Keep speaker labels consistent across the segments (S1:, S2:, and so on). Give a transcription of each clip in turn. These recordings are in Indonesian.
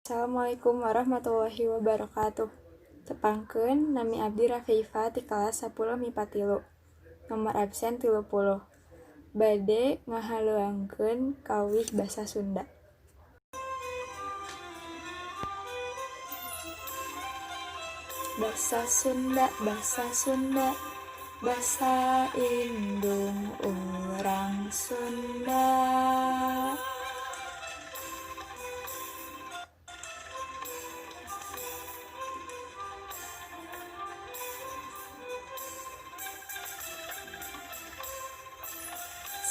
S1: Assalamualaikum warahmatullahi wabarakatuh. Tepangkeun nami abdi Rafeifa ti kelas 10 MIPA 3. Nomor absen 30. Bade ngahaleuangkeun kawih basa Sunda. Basa Sunda, basa Sunda, basa indung urang Sunda.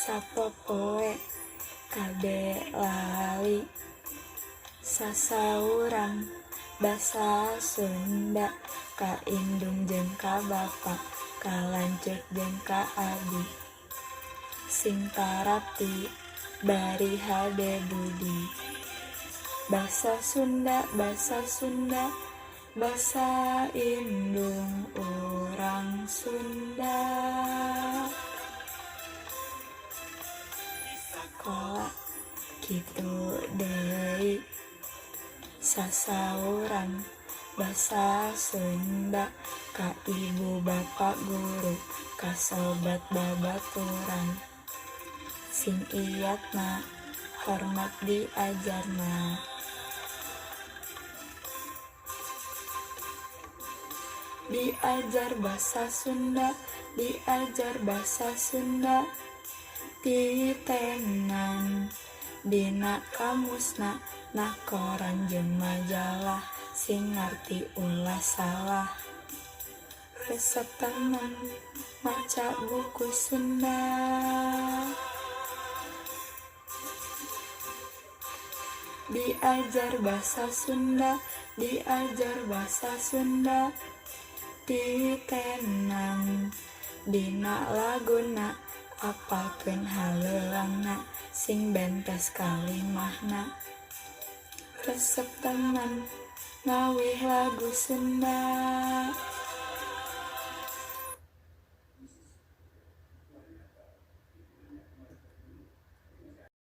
S1: Sapopoe kade lali sasauran basa Sunda ka indung jeung ka bapa ka lanceuk jeung ka abi sing tarapi bari hade budi. Basa Sunda, basa Sunda, basa indung urang Sunda. Kola kitu deui sasauran basa Sunda ka ibu bapa guru ka sobat babaturan sing iyatna hormat diajarna. Diajar basa Sunda, diajar basa Sunda, titenan dina kamusna na koran jeung majalah sing ngarti ulah salah. Resep tenan maca buku Sunda. Diajar basa Sunda, diajar basa Sunda, titenan dina laguna apalkeun haleulangna sing bentes kalimahna. Resep tenan ngawih lagu Sunda.